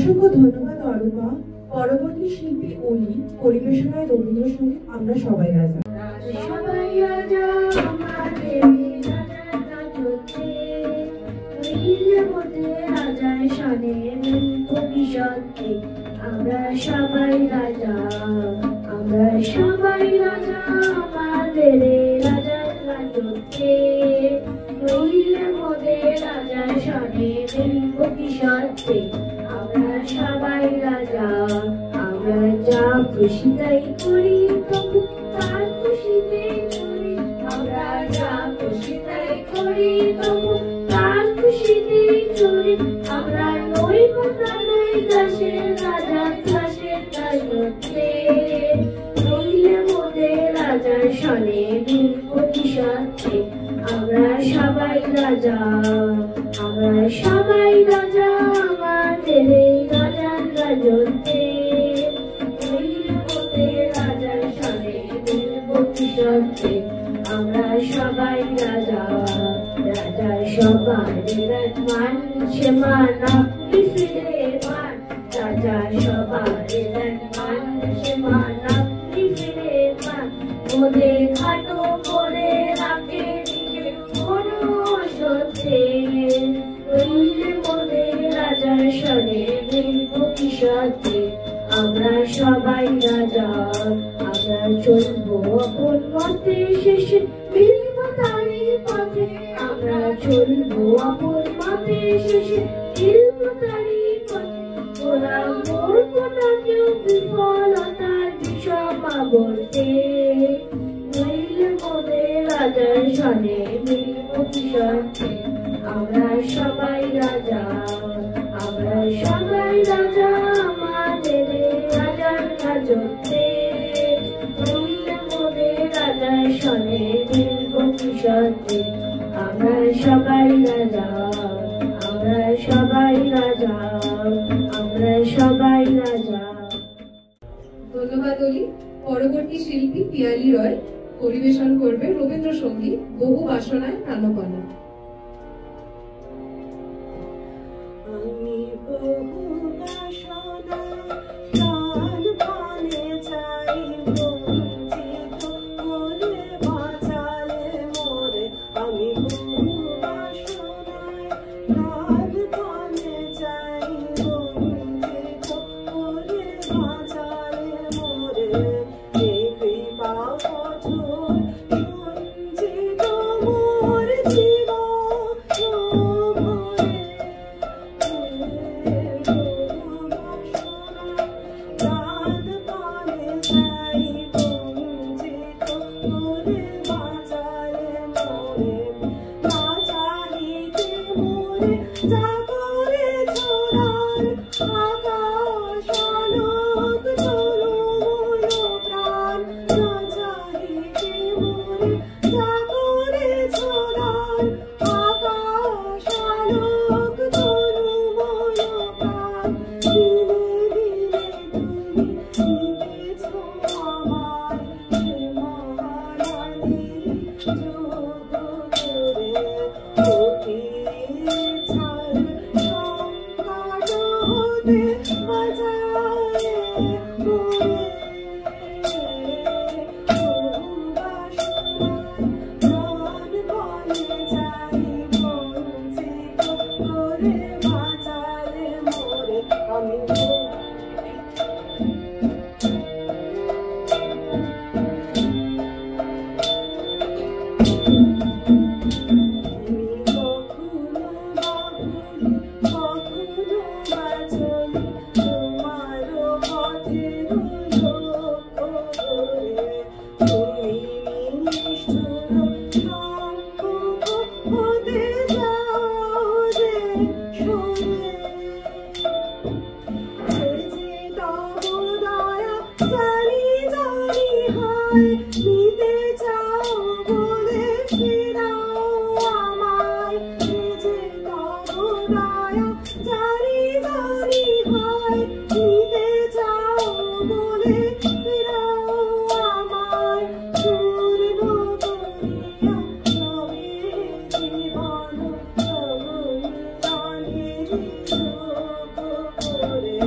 অসংখ্য ধন্যবাদ অরূপা। পরবর্তী শিল্পী অলি, পরিবেশনায় রবীন্দ্রসঙ্গীত আমরা সবাই রাজা। সবাই রাজা আমাদের রাজার রাজত্বে, রইলের মধ্যে রাজার শানে ভবিষ্যতে। আমরা সবাই রাজা, আমরা সবাই রাজা আমাদের রাজার রাজত্বে, রইলের মধ্যে রাজার শানে ভবিষ্যতে। আমরা সবাই রাজা, আমরা যা খুশি তাই করি, তবু তার খুশিতে চলি। আমরা যা খুশি তাই করি, তবু তার খুশিতে চলি। আমরা নই কথা নই দাসের, রাজা দাসের রাজত্বে, রইলে মোদের রাজার শানে ভবিষ্যতে। আমরা সবাই রাজা, আমরা সবাই রাজা আমাদের এই রাজার রাজত্বে, রইলে মোদের রাজার শানে ভবিষ্যতে। আমরা সবাই রাজা, রাজার সবার মান সে মান আপনি ফিরে মান। রাজার সবার মান সে মান আপনি ফিরে মান। মোদের খাটো করে রাখে দিকে কোনো অসতে, রইলে মোদের রাজার শানে ভবিষ্যতে। আমরা সবাই রাজা, আমরা চলবো আপন মতে, শেষে মিলব তারই পথে। আমরা চলবো আপন মতে, শেষে মিলব তারই পথে। ওরা মরবো না কেউ বিফলতার বিষম আবর্তে, রইলে মোদের রাজার শানে ভবিষ্যতে। আমরা সবাই রাজা, আমরা সবাই রাজা আমাদের রাজার রাজত্বে, রইলে মোদের রাজার শানে ভবিষ্যতে। আমরা সবাই রাজা, আমরা সবাই রাজা, আমরা সবাই রাজা। ধন্যবাদ অলি। পরবর্তী শিল্পী পিয়ালি রয়, পরিবেশন করবে রবীন্দ্রসঙ্গীত বহু বাসনায় প্রাণপণে। আমি বহু বাসনায় প্রাণপণে চাই, বঞ্চিত করে বাঁচালে মোরে। আমি বহু বাসনায় প্রাণপণে চাই, বঞ্চিত করে বাঁচালে মোরে। এই কৃপা কঠোর সঞ্চিত মোর জীবন ভরে। প্রাণপণে চাই, বঞ্চিত করে বাঁচালে মোরে। না চাহিতে মোরে যা করেছ দান, আকাশ আলোক তরুময় প্রাণ। না চাহিতে মোরে যা করেছ দান, আকাশ আলোক তরুময় প্রাণ। দিনে দিনে তুমি দিতেছ আমায় সে মহারানীর যোগ করে। ছাড় সংকট হতে বাঁচায় মোরে। প্রাণপণে চাই, বঞ্চিত করে বাঁচালে মোরে। আমি কখনো বাবুলি, কখনো বাচলি, তোমারও পথের লক্ষ্য করে। তুমি নিষ্ঠুর সম্মুখ হতে যাও যে সরে। যে তব দয়া জানি জানি হয়, নিতে চাও বলে ফিরাও আমায়। যে তব দয়া জানি জানি হয়, নিতে চাও বলে ফিরাও আমায়। পূর্ণ করিয়া নবে জীবন, তব মিলনের যোগ করে।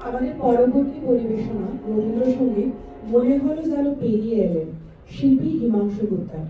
আমাদের পরবর্তী পরিবেশনা রবীন্দ্রসঙ্গীত মনে হলো যেন পেরিয়ে এলেন, শিল্পী হিমাংশু গুপ্তা।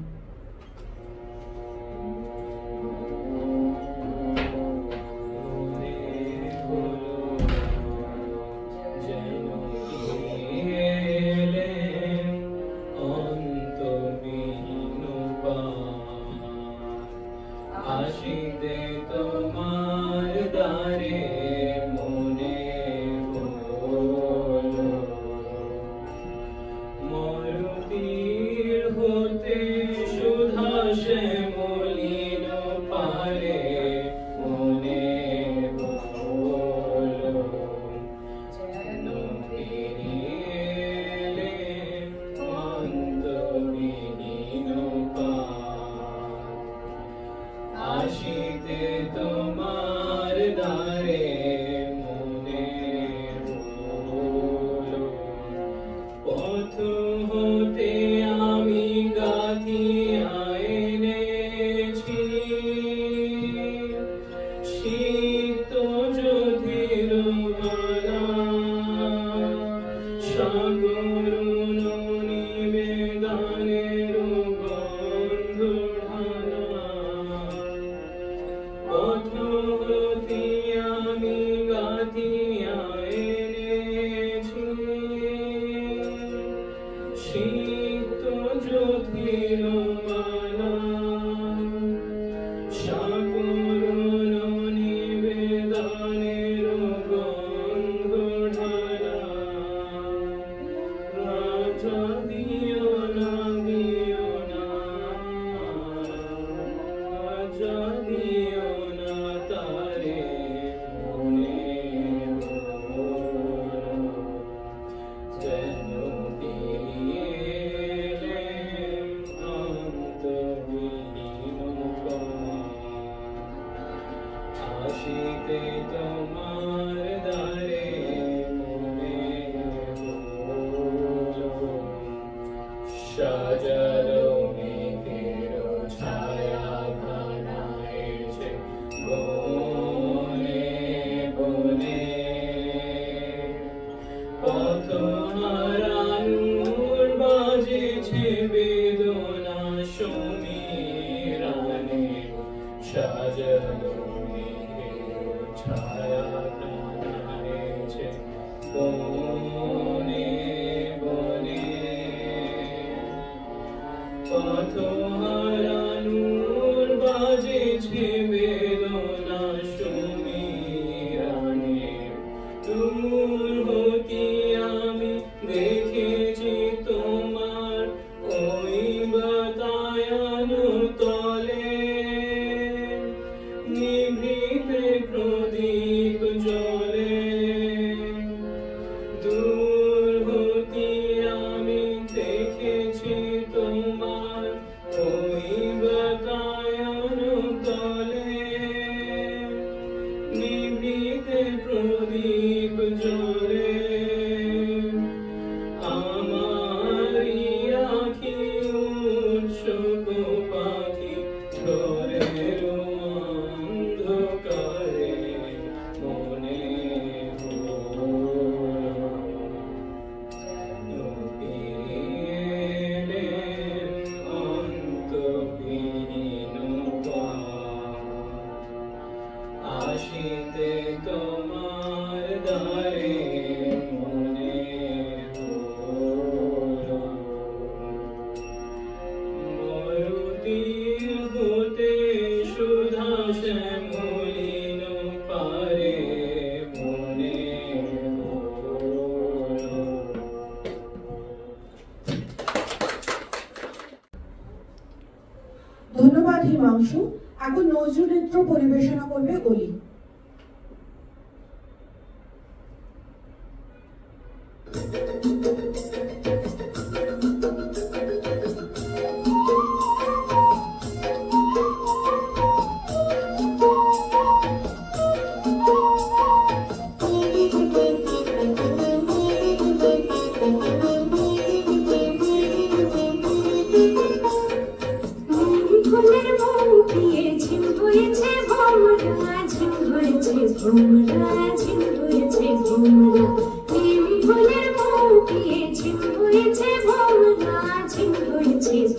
ধন্যবাদ হিমাংশু। এখন নজরুল নৃত্য পরিবেশনা করবে অলি।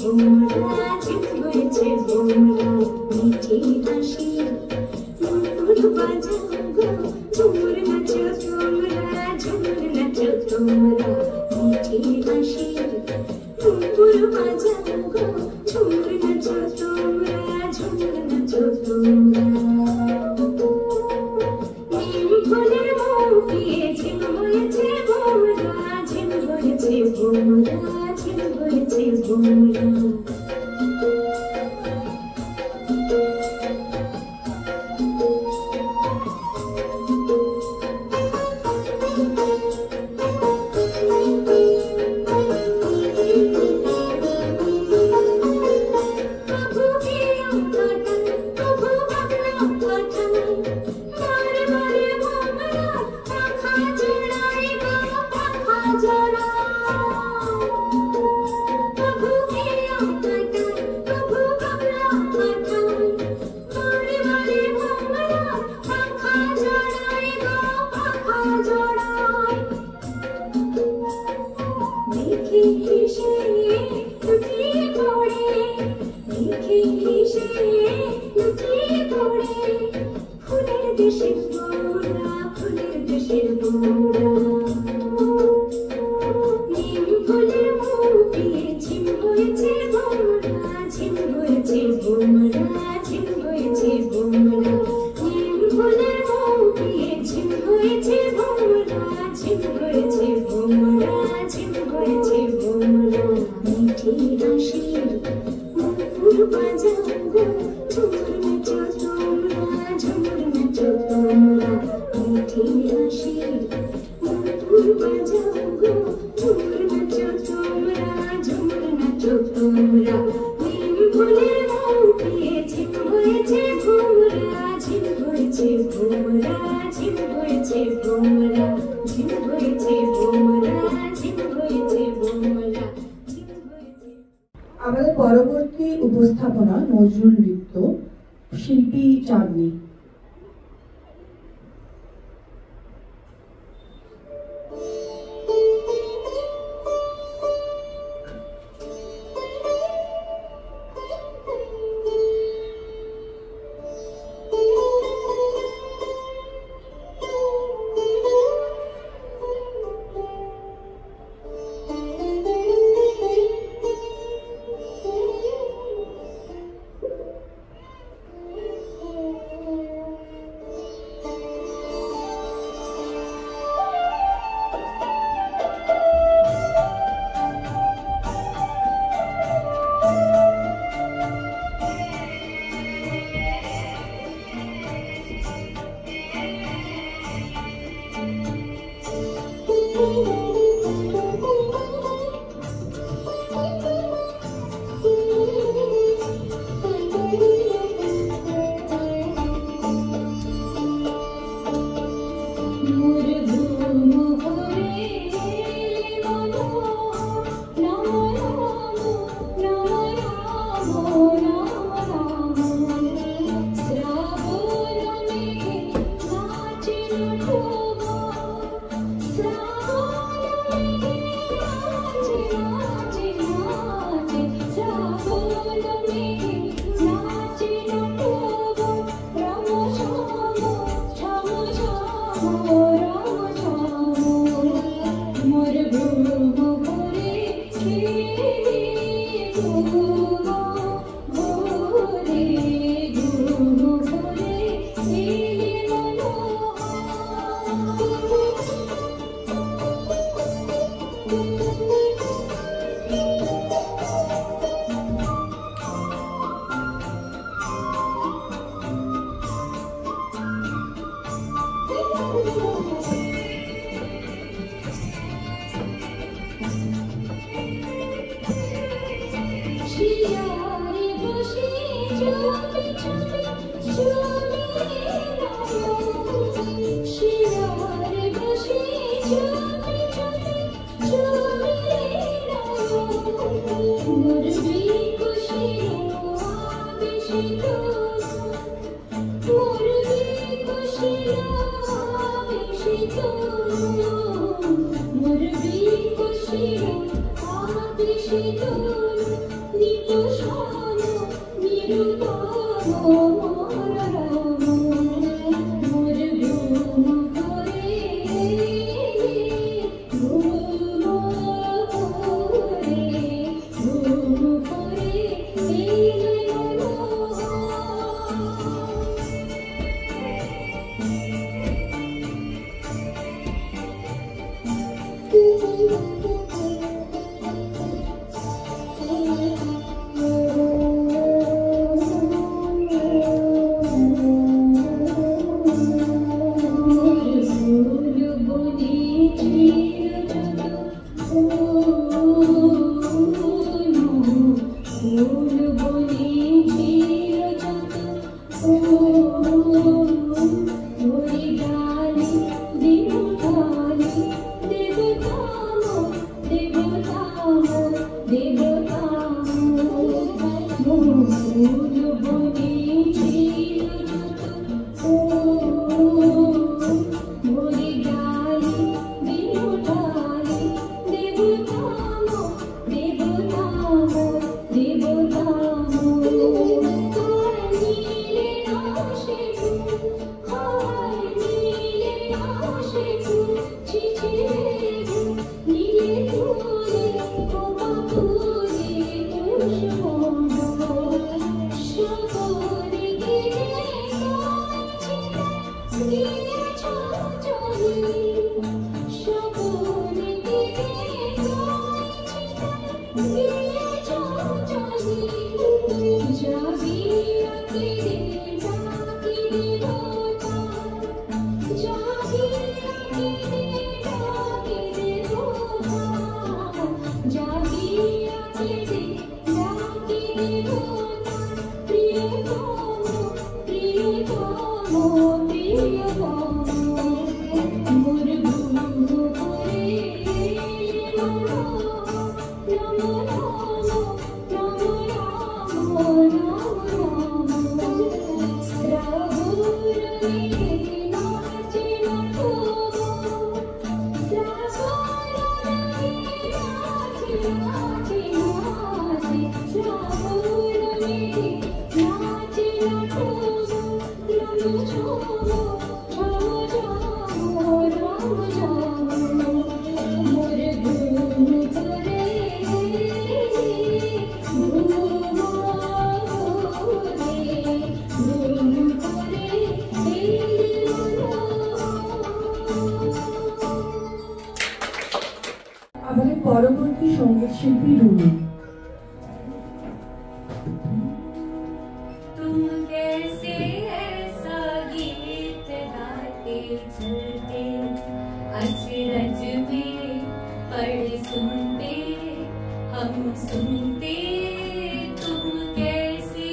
ভোমরা ঝিম হয়েছে ভোমরা মিঠে হাসি নুপুর বাজাও গো ঝুমুর নাচো তোমরা ঝুমুর নাচো তোমরা মিঠে হাসি নুপুর বাজাও গো ঝুমুর নাচো তোমরা ঝুমুর নাচো তোমরা নীল ফুলের মুখে ঝিম হয়েছে ভোমরা ঝিম হয়েছে ভোমরা ঝিম হয়েছে ভোমরা আমাদের পরবর্তী উপস্থাপনা নজরুল নৃত্য শিল্পী চাঁদনী। Shiro, আমাদের পরবর্তী সঙ্গীত শিল্পী রুমি। तुम कैसे ऐसा गीत गाते चलते अचरज में पढ़ सुनते हम सुनते तुम कैसे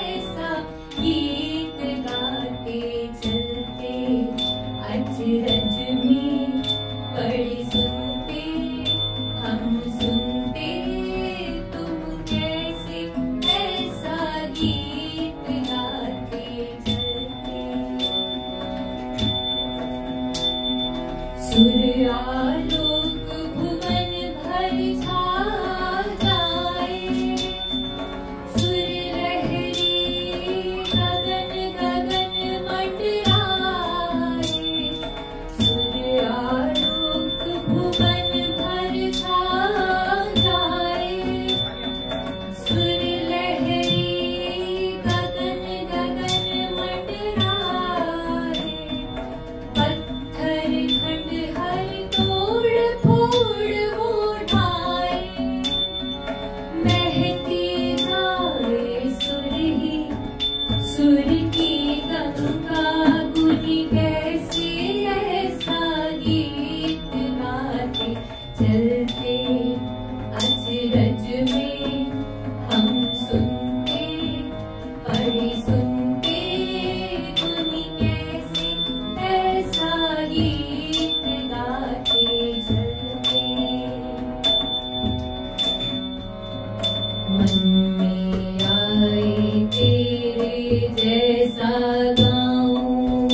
ऐसा गीत गाते चलते अचरज में पढ़ सुनते हम सुनते तुम कैसे ऐसा गीत गाते चलते सुर आलोक भुवन भर छा जाए सुर लहरी गगन गगन मंडराए सुर आलोक भुवन भर छा जाए सुर लहरी गगन गगन मंडराए पत्थर खंड हर तोड़ फोड़ उठाए महती जाए सुर ही सुर की गंगा गुनी कैसे ऐसा गीत गाते चलते अचरज में हम सुनते पढ़े सुनते गुनी कैसे ऐसा गीत गाते चलते मन में आए तेरे जैसा गाऊं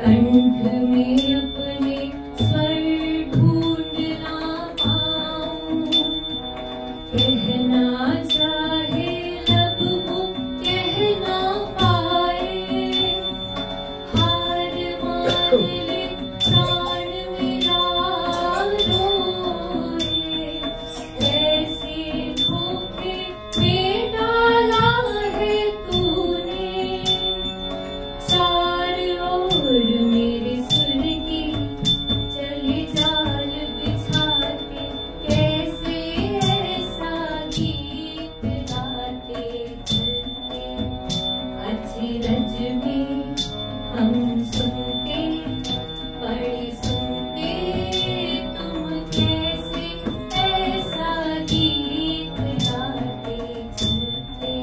कंठ में अपने स्वर ढूंढ ना पाऊं कहना चाहे लब वो कह ना पाए, हार मान ले प्राण मेरा रोए, ऐसे धोखे में डाला है तूने, चार ओर मेरे सुर की चली जाल बिछा के, कैसे ऐसा गीत गाते चलते, अचरज में हम सुनते पढ़ी सुनते, तुम कैसे ऐसा गीत गाते चलते।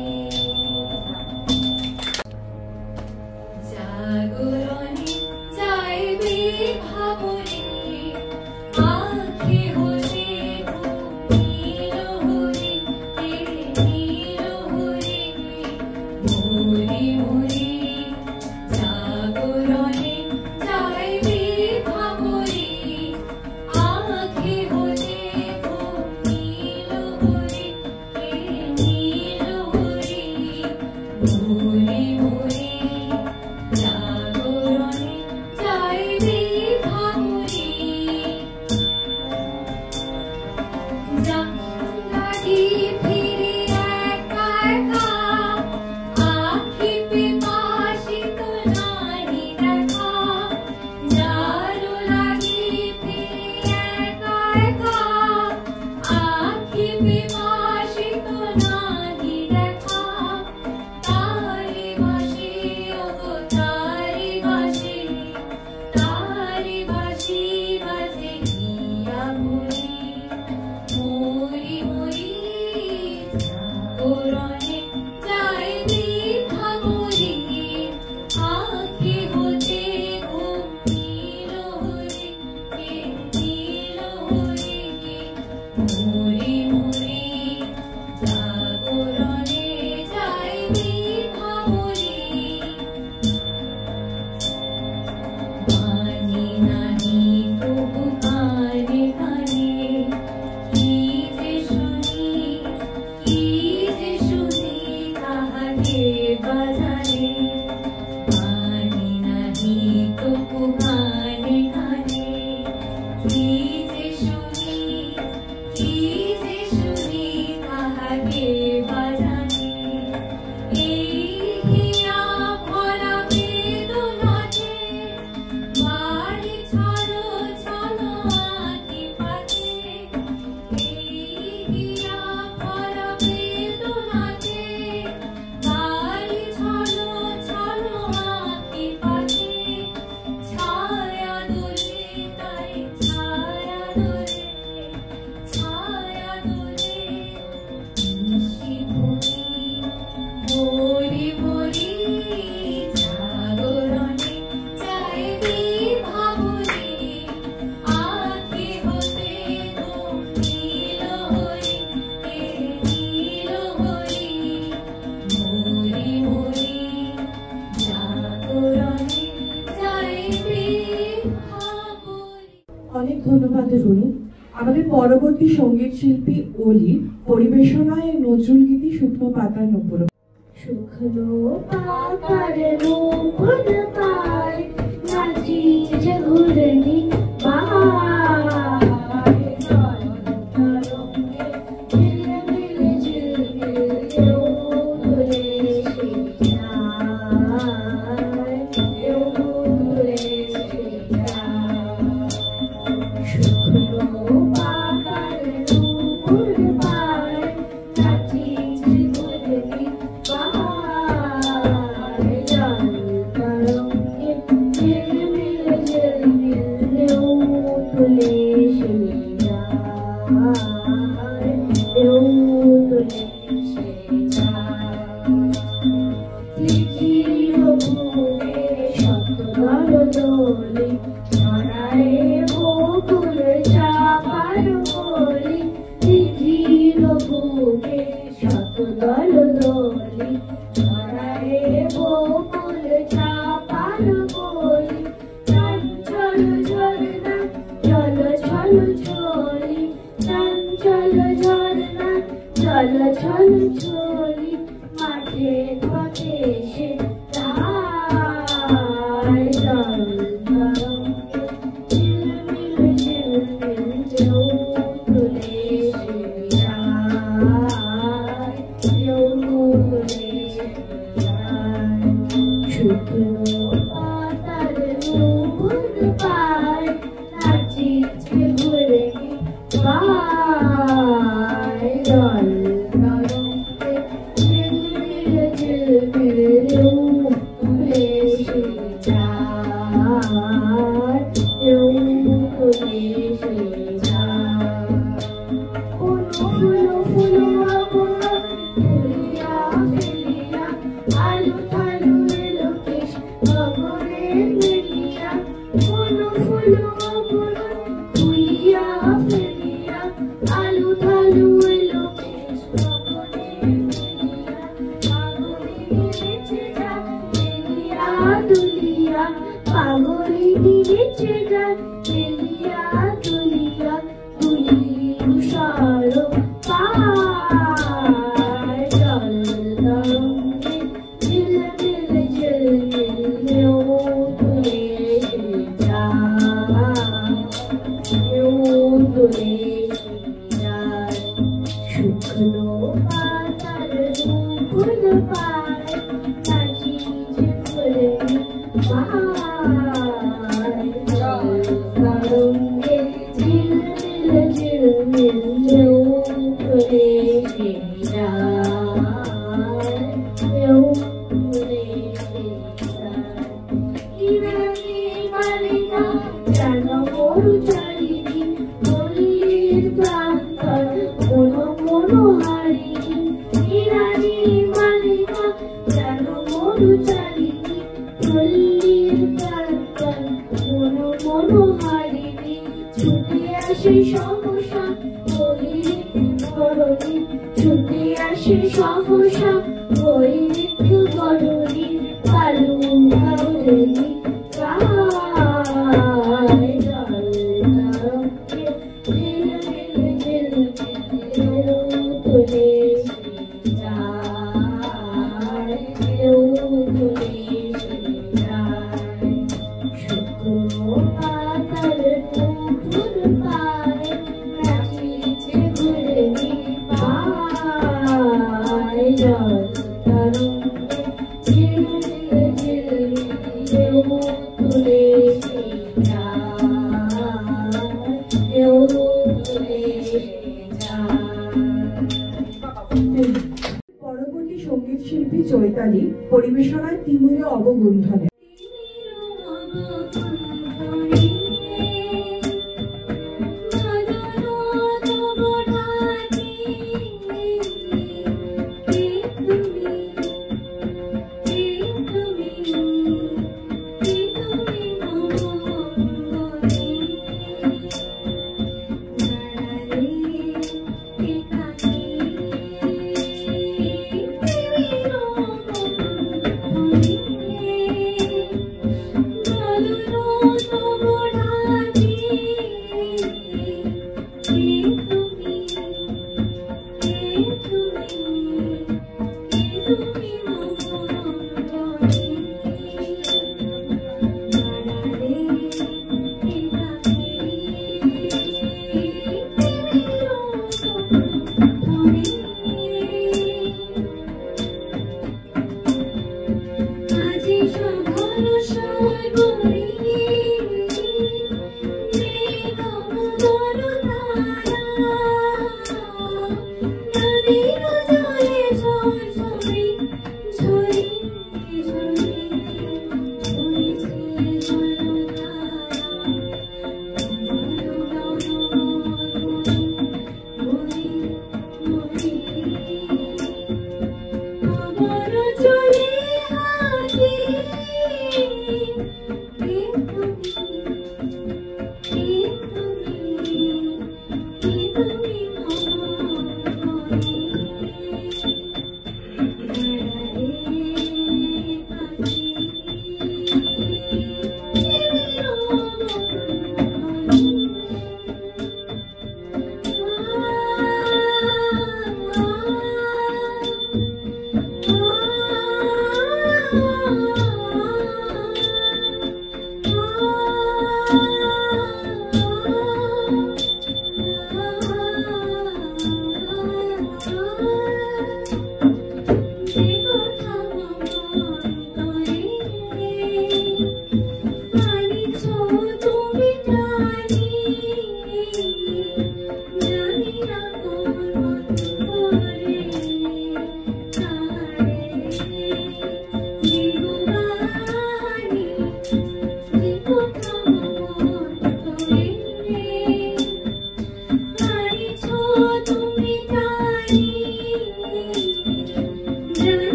जागरणे যাইবে ভাবরে, আঁখি হলে নীল হরে, নীল হরে মোরে মোরে। জাগরণে যাইবে ভাবরে, আঁখি হলে নীল হরে, নীল হরে মোরে মোরে। জাগরণে যাইবে ভাবরে, যা লাগি ফিরে একা একা, আঁখি পিপাসিত নাহি দেখা, যারো লাগি ফিরে একা একা, আঁখি পিপাসিত নাহি দেখা, তারি বাসি ওগো তারি বাসি, তারি বাসি বাজে হিয়া মরি, মরি মরি। জাগরণে যাইবে ভাবরে, আঁখি হতে ঘুম নীল হরে, নীল হরে মোরে মোরে। জাগরণে যাইবে ভাবরে, মানি নাহি তবু কানে কানে, কি যে শুনি কি যে শুনি তাহাকে বাজারে, মানি নাহি তবু কানে কানে, কি যে শুনি কি যে শুনি তাহাকে বাজারে। এই হিয়া ভরা বেদনাতে, বাড়ি ছাড়ো ছাড়ো আঁখি পাতে, এই হিয়া ভরা বেদনাতে, বাড়ি ছাড়ো ছাড়ো আঁখি পাতে, ছায়া দোলে তাই ছায়া দোলে, ছায়া দোলে নিশি ভরি ভরি ভরি। জাগরণে যাইবে ভাবরে, আঁখি হতে ঘুম নীল হরে, নীল হরে মোরে মোরে। জাগরণে যাইবে ভাবরে। অনেক ধন্যবাদ রুনু। আমাদের পরবর্তী সঙ্গীত শিল্পী অলি পরিবেশনায় নজরুল গীতি শুকনো পাতার নূপুর। শুকনো পাতার নূপুর পায়, নাচিছে ঘুরনি বাহার, জল তরঙ্গে ঝিলমিল ঝিলমিল ঢেউ তুলে সে যায়, ঢেউ তুলে সে যায়। শুকনো পাতার নূপুর পায়, নাচিছে ঘুরনি বাহার, জল তরঙ্গে ঝিলমিল ঝিলমিল ঢেউ তুলে সে যায়, ঢেউ তুলে সে যায়। তিথির বুকে শত দলদলি, ছড়ায় বকুল চাপার কলি, তিথির বুকে শত দলদলি, ছড়ায় বকুল চাপার কলি, চঞ্চল ঝরনা চল চল চলি, চঞ্চল ঝরনা চলাচল চলি মাঠে পথে এসে তাই জল তরঙ্গে ঝিলমিল ঝিলমিল ঢেউ তুলে এসে যায়, ঢেউ তুলে এসে যায়। শুকনো পাতার নূপুর পায় নাচিছে ঘুরে পায় জল তরঙ্গে ঝিলমিল ঝিলমিল ঢেউ তুলে এসে যায়, ঢেউ তুলে এসে যায়। ফুলো ফুলো আবনা তুলিয়া ফেলিয়া আলু থালু এলো কেশ গগনে মেলিয়া। ফুলো ফুলো আবনা তুলিয়া ফেলিয়া আলু থালু এলো কেশ গগনে মেলিয়া। পাগলিনী নেচে যায় মেলিয়া দুলিয়া, পাগলিনী নেচে যায় মেলিয়া দুলিয়া। তুলির সর পায় জল তরঙ্গে ঝিলমিল ঝিলমিল ঢেউ তুলে এসে যায়, ঢেউ তুলে এসে যায়। শুকনো পাতার নূপুর পায় নাচিছে ঘুরে পায় জল তরঙ্গে ঝিলমিল ঝিলমিল ঢেউ তুলে এসে যায়, ঢেউ তুলে এসে যায়। ইরানি মালিকা যেন মরু চারিণী পল্লীর প্রান্তর কোনো মনোহারিণী। ইরানি মালিকা যেন মরু চারিণী পল্লীর প্রান্তর কোনো মনোহারিণী। ছুটে আসে সহসা ওই ধরণী, ছুটে আসে সহসা ওই ধরণী। কালু কাউরেলি গায় জল তরঙ্গে ঝিলমিল ঝিলমিল ঢেউ তুলে এসে যায়, ঢেউ তুলে এসে যায়। শুকনো পাতার নূপুর পায় নাচিছে ঘুরে পায় জল তরঙ্গে ঝিলমিল ঝিলমিল ঢেউ তুলে এসে যায়, ঢেউ তুলে এসে যায়। পরবর্তী সঙ্গীত শিল্পী চৈতালি পরিবেশনায় তিমুরে অবগুণ্ঠনে। Thank you.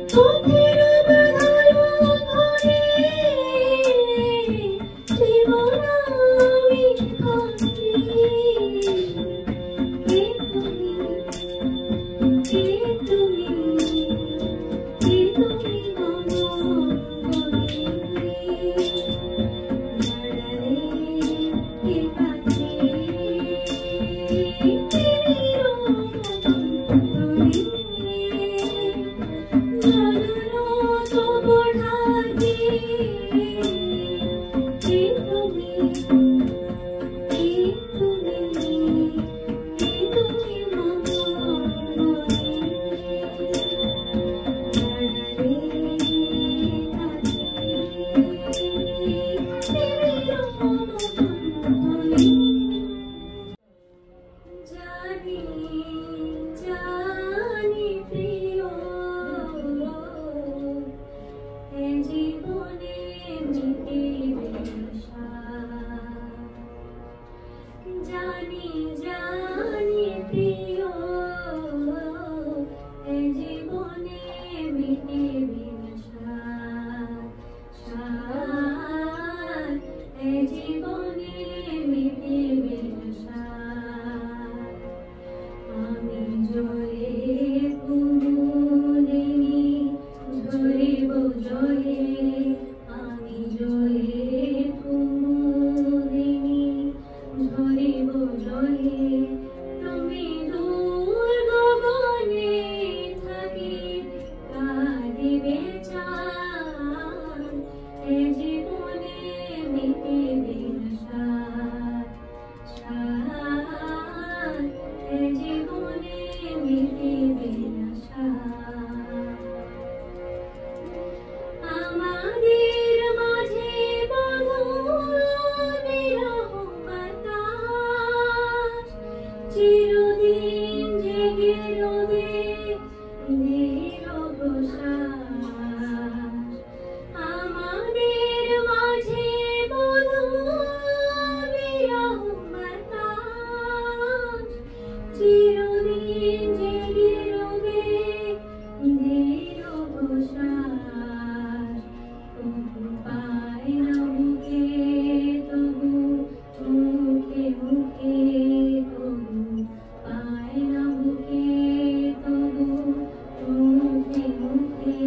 পথের বাধালো ধরে জীবন আমি খাটি কে তুমি কে তুমি কে তুমি মম বলি দাঁড়ালে কে কাছে জানি জানি প্রিয় এ জীবনে মিটিবে আশা জানি জানি প্রিয় এ জীবনে মিটিবে আশা এ জীবনে মিটিবে আশা আমি জলে কুমুদিনী ঝরিব জলে আমি জলে কুমুদিনী ঝরিব জলে তুমি দূর গগনে থাকি কাঁদিবে চাঁদ এ জীবনে মিটিবে আশা এ জীবনে মিটিবে আশা আমাদের মাঝে মধুর বিরহ বাতাস চিরদিন জেগে রবে নীরব শ্বাস আমাদের মাঝে মধুর বিরহ বাতাস চিরদিন জেগে রবে নীরব শ্বাস তবু পায় না মুখে তবু মুখে মুখে তবু পায় না মুখে তবু মুখে মুখে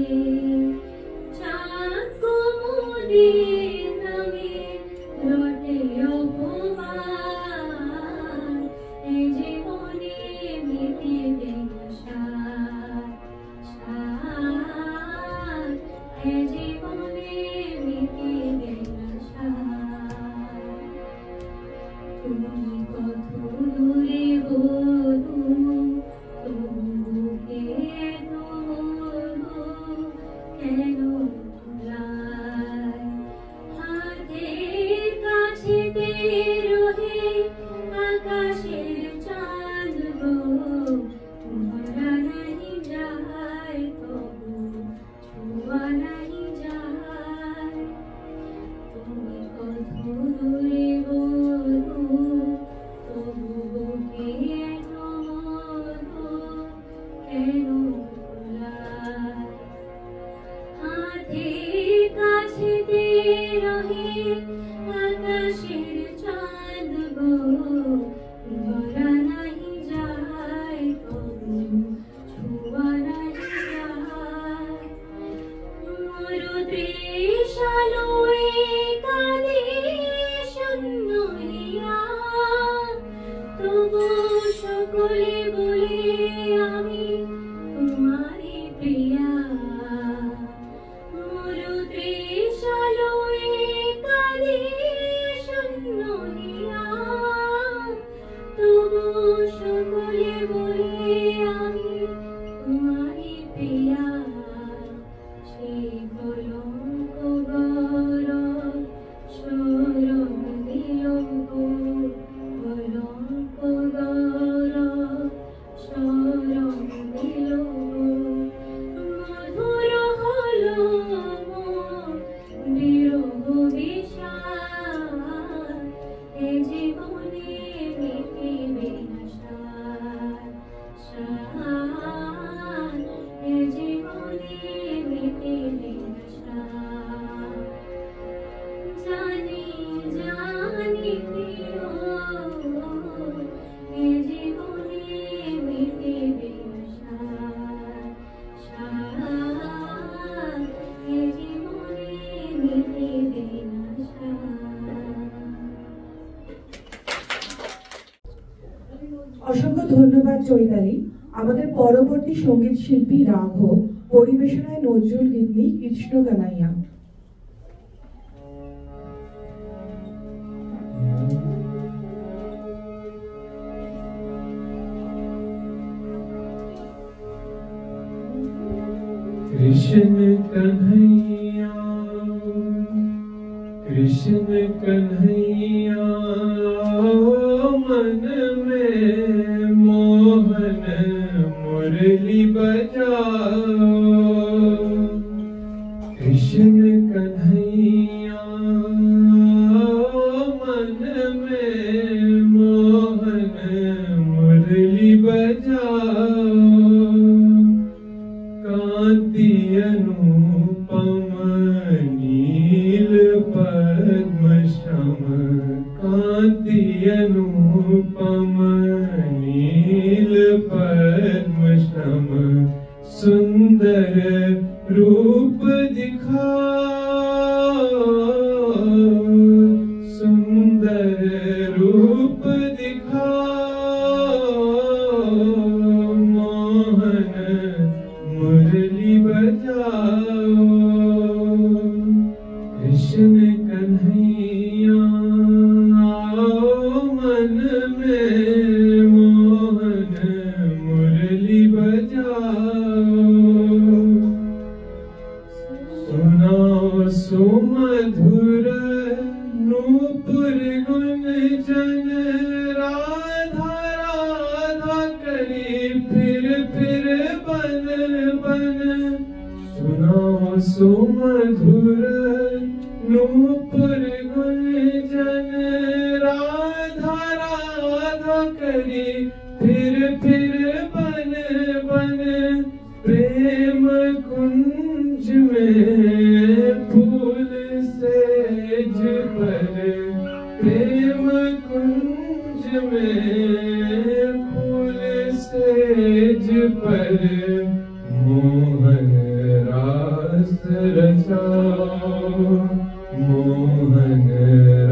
চৈতালি, আমাদের পরবর্তী সঙ্গীত শিল্পী রাঘব, পরিবেশনায় নজরুল গীতি কৃষ্ণ কানাইয়া। कृष्ण कन्हैया कृष्ण कन्हैया मन में मोहन मुरली बजाओ। कृष्ण कन्हैया मन में मोहन मुरली बजाओ। कांति अनुपम नील पद्म श्याम, कांति अनुपम नील पद्म श्याम, सुंदर रूप दिखाओ। सुंदर रूप दिखाओ। मोहन मुरली बजाओ। कृष्ण कन्हैया मन में मोहन मुरली बजाओ। सुनाओ सुमधुर नूपुर गुंजन, राधा राधा करी फिर बन बन। सुनाओ सुमधुर नूपुर गुंजन, राधा राधा करी फिर बन बन। प्रेम कुंज में फूल सेज पर, प्रेम कुंज में फूल सेज पर, मोहन रास रचाओ। मोहन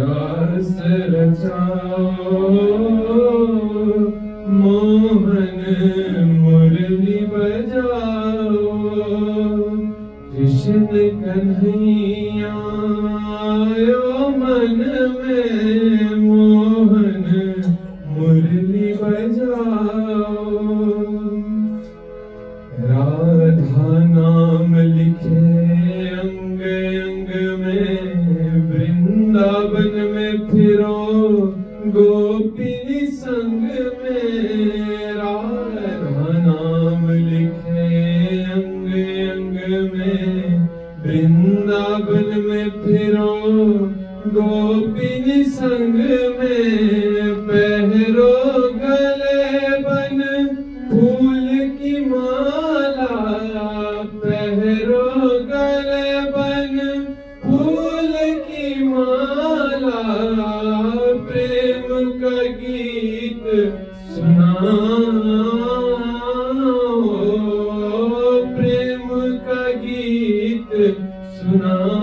रास रचाओ। मोहन मुरली बजाओ। कृष्ण कन्हैया मन में मोहन मुरली बजाओ। राधा नाम लिखे अंग अंग में, वृंदावन में फिरो गोपी संग में। राधा नाम लिखे अंग अंग में, वृंदावन में फिरो गोपी संग में। पहरो गले बन फूल की माला, पहरो गले बन फूल की माला। प्रेम का गीत सुनाओ। प्रेम का गीत सुनाओ।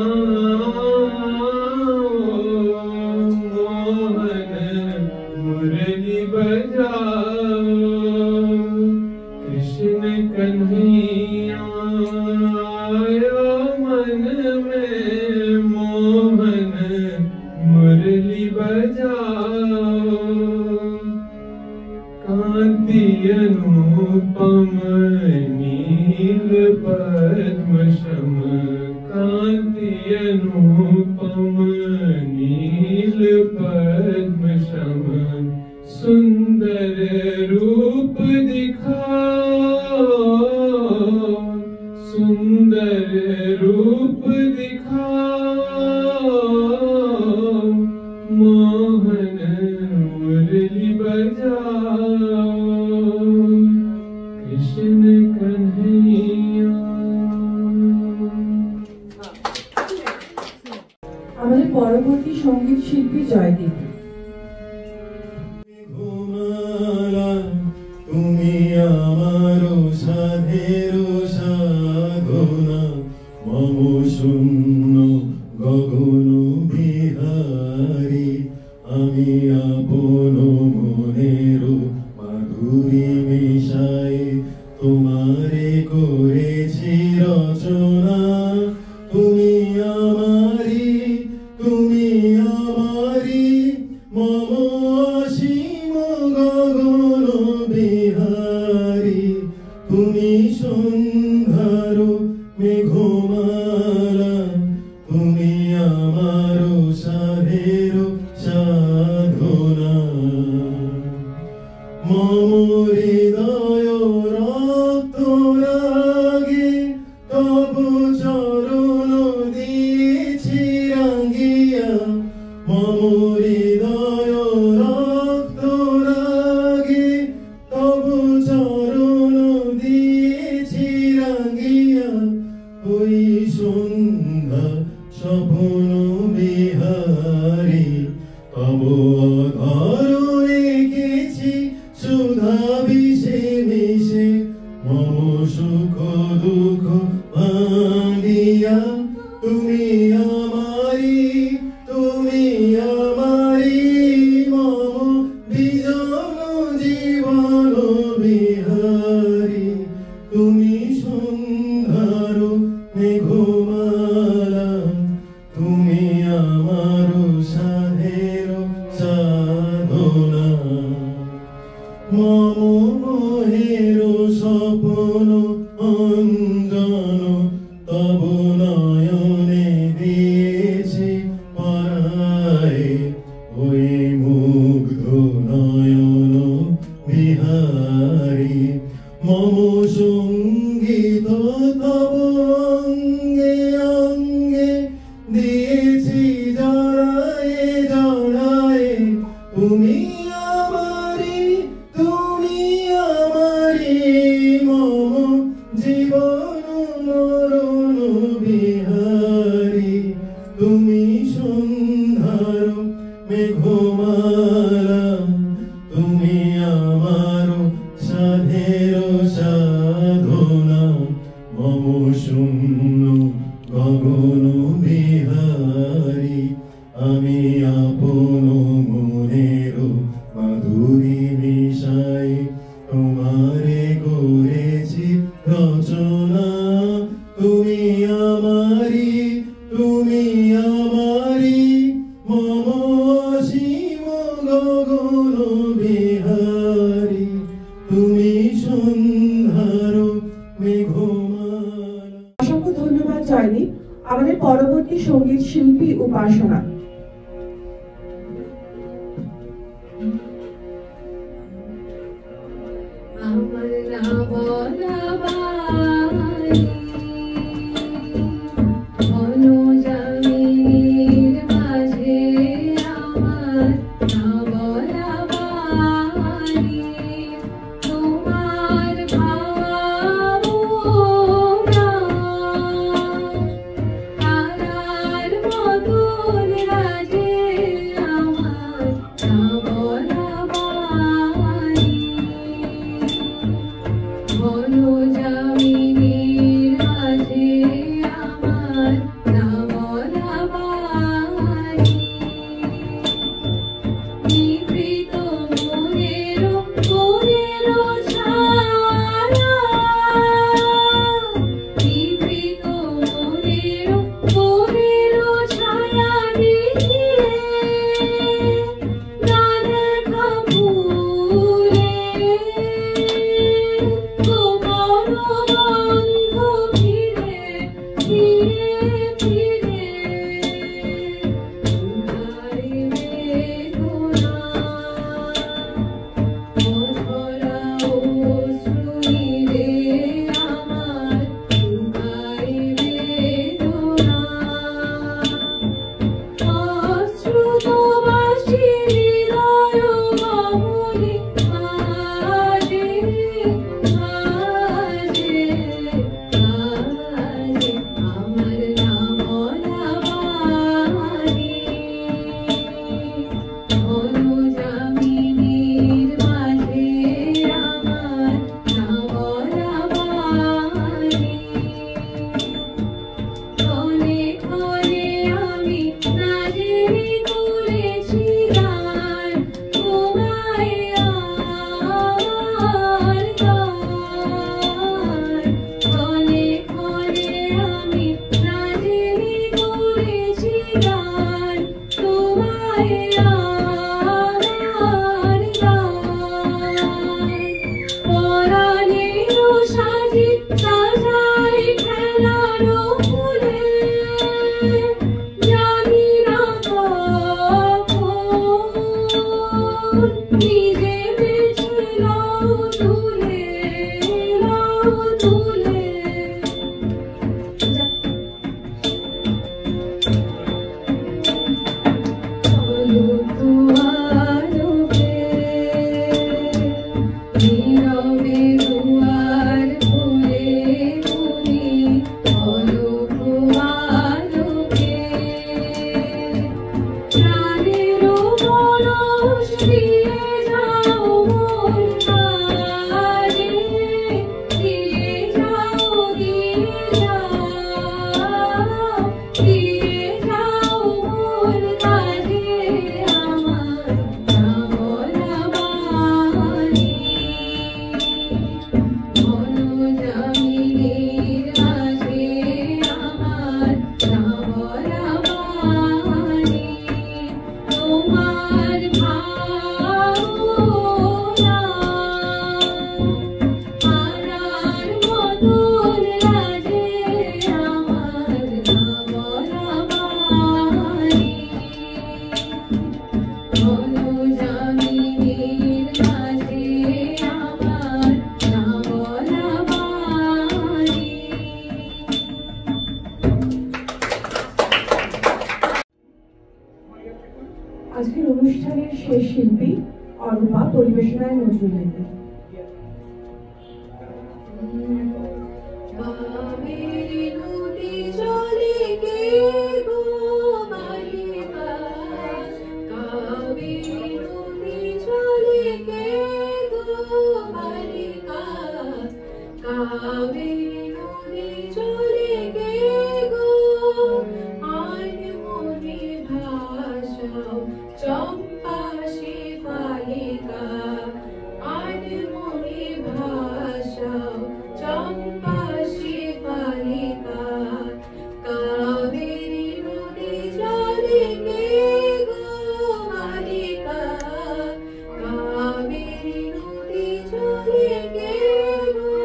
मोहन मुरली बजाओ। कृष्ण कन्हैया मन में मोहन मुरली बजाओ। कांति अनुपम नील पद्म श्याम, कांति अनुपम नील पद्म श्याम, सुंदर रूप दिखाओ। सुंदर रूप दिखाओ। मोहन मुरली बजाओ। कृष्ण कन्हैया। আমাদের পরবর্তী সঙ্গীত শিল্পী জয়দীপ। তুমি আমারো সাধেরো সাধনা, মম শূন্য গগন বিহারী। আমি আপন মনেরো মাধুরী তোমারে করেছি রচনা, তুমি আমারি, তুমি আমারি, মম অসীম গগন বিহারী, তুমি সন্ধ্যার মেঘমালা, তুমি আমার সাধের সাধনা। মম হৃদয় রক্ত রাগে তব চরণ দিয়েছি রাঙ্গিয়া, মম হৃদয় রক্ত রাগে তব চরণ দিয়েছি রাঙ্গিয়া, ওই সন্ধ্যা স্বপ্ন বিহারী, তব অধর এঁকেছি সুধা বিষে মিশে, মম সুখ দুঃখ ভাঙিয়া, তুমি আমারি, তুমি আমারি, মম বিজন জীবন বিহারী, তুমি সন্ধ্যার মেঘমালা, তুমি আমার সাধের সাধনা। মম মোহের স্বপ্ন অঞ্জন তব নয়নে দিয়েছি পরায়ে, ওই মুগ্ধ নয়ন বিহারী, মম সঙ্গীত তব অঙ্গে অঙ্গে দিয়েছি জড়ায়ে জড়ায়ে, তুমি আমারি, তুমি আমারি, মম জীবন মরণ বিহারী, তুমি সন্ধ্যার মেঘমালা, তুমি আমার সাধের সাধনা, মম শূন্য গগন বিহারী, আমি আপন মনের মাধুরী মিশাই তোমারে করেছি রচনা, তুমি আমারি, তুমি আমারি, মম অসীম গগন বিহারী, তুমি সন্ধ্যার মেঘমালা। অসংখ্য ধন্যবাদ জয়দীপ। আমাদের পরবর্তী সঙ্গীত শিল্পী উপাসনা। আমার না বলা বাণী, অনুযায়ীর মাঝে আমার না বলা বাণী, তোমার ভাবনা তারার মতন রাজে আমার না বলা বাণী, অনুযায়ীর অনুষ্ঠানের শেষ শিল্পী অরূপা, পরিবেশনায় নজরুলগীতি। কাবেরী নদী জলে কে গো বালিকা, কাবেরী নদী জলে কে গো বালিকা, কাবেরী নদী জলে কে গো আর মনে ভাষাও চম্পা শিবালিকা, আর মনে ভাষাও চম্পা শিবালিকা, কাবেরী নদী জলে কে গো বালিকা, কাবেরী নদী জলে কে গো।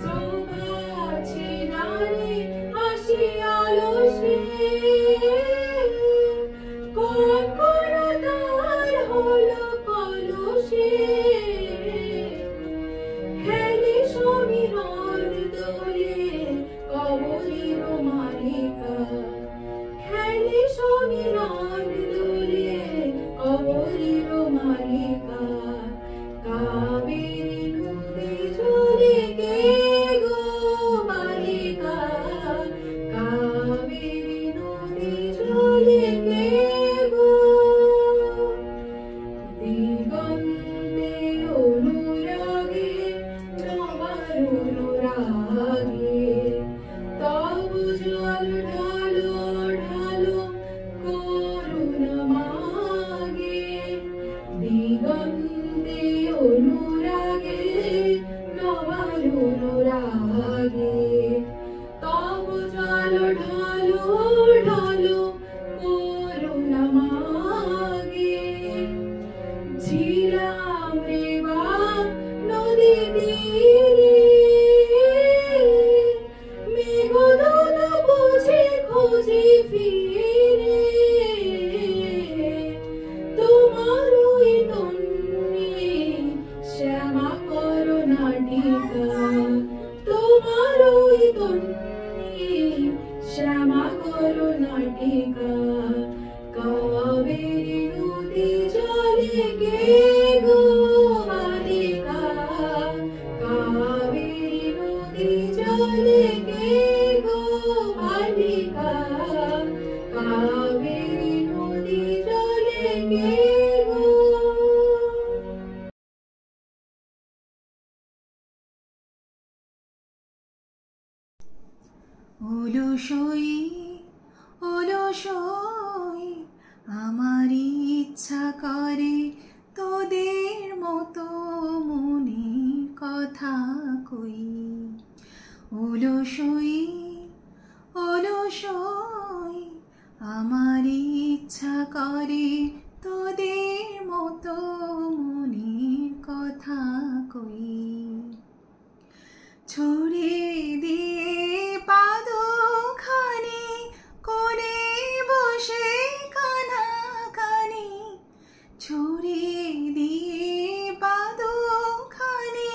যৌবাছি নারী আসিয়ালো সে, কর্করতার হলো কলসে, খেলে সমীরণ দোলে কবরীর মালিকা, খেলে সমীরণ দোলে কবরীর মালিকা, কাবেরী নদী জলে কে গো বালিকা, কাবেরী নদী জলে কে গো। দিগন্তে অনুরাগে নবারুনুরাগে, তব জল ঢালো ঢালো করুণা মাগে, দিগন্তে অনুরাগে নবারুনুরাগে, তব জল ঢালো ঢালো করুণা মাগে। ছিলাম রে বা নদী তীরে, মেঘদূত বুঝে খুঁজে ফিরে, তোমারই তন্নে শ্যামা করুণাটিকা, তোমারই তন্নে শ্যামা করুণাটিকা, কাবেরী নদী জলে কে গো বালিকা, কাবেরী নদী জলে কে গো বালিকা, কাবেরী নদী জলে কে গো। অলসই অলসই আমার ইচ্ছা করে তোদের মতো মনের কথা কই, অলসই অলসই আমার ইচ্ছা করে তোদের মতো মনের কথা কই। ছড়ে দিয়ে পাদখানি করে বসে কানাকানি, ছড়ে দিয়ে পাদখানি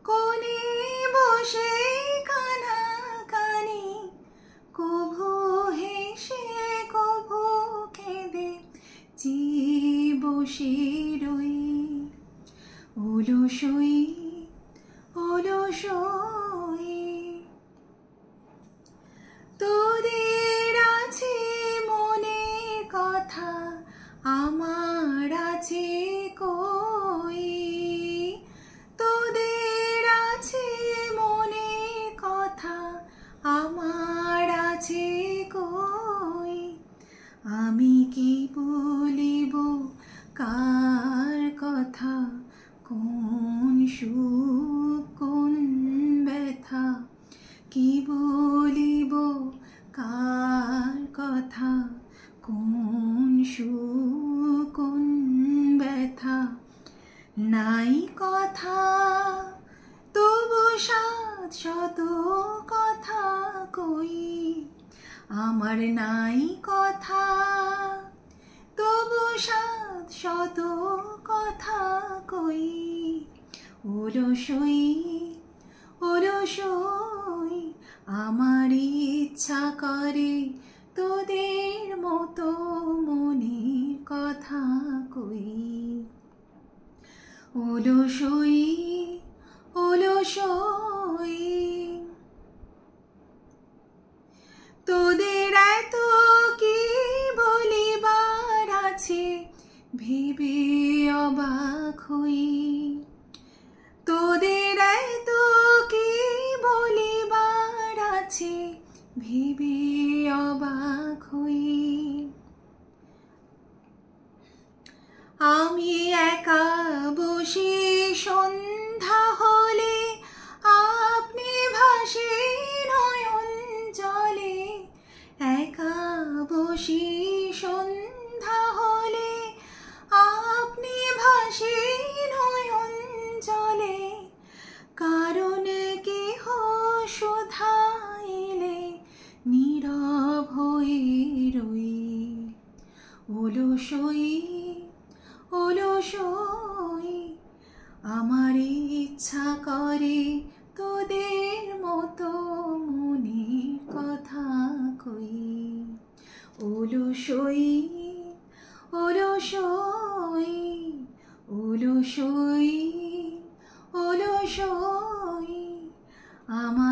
করে বসে কানাকানি, কভু হেসে কভু কেঁদে চেয়ে বসে রই। অলসই অলসই তোদের আছে মনের কথা, আমার আছে কই, তোদের আছে মনের কথা, আমার আছে কই। আমি কি বলিব কার কথা, কোন সুখ কোন ব্যথা, কি বলিব কার কথা, কোন সুখ কোন ব্যথা। নাই কথা তবু সাত শত কথা কই, আমার নাই কথা তবু সাত শত কথা কই। অলসই অলসই আমার ইচ্ছা করে তোদের মতো মনের কথা কই অলসই অলসই তোদের এত কি বলিবার আছে ভেবে অবাক হই তোদের এত কি বলিবার আছে ভেবে অবাক হই আমি একা বসে সন্ধ্যা হলে আপনি ভাসে নয়ন জলে একা বসে সন্ধ্যা হলে আপনি ভাসে নয়ন জলে কারণ কেহ শোধাইলে নীরব হয়ে রই অলসই অলসই আমার ইচ্ছা করে তোদের মতো মনের কথা কই অলসই অলসই অলসই অলসই আমার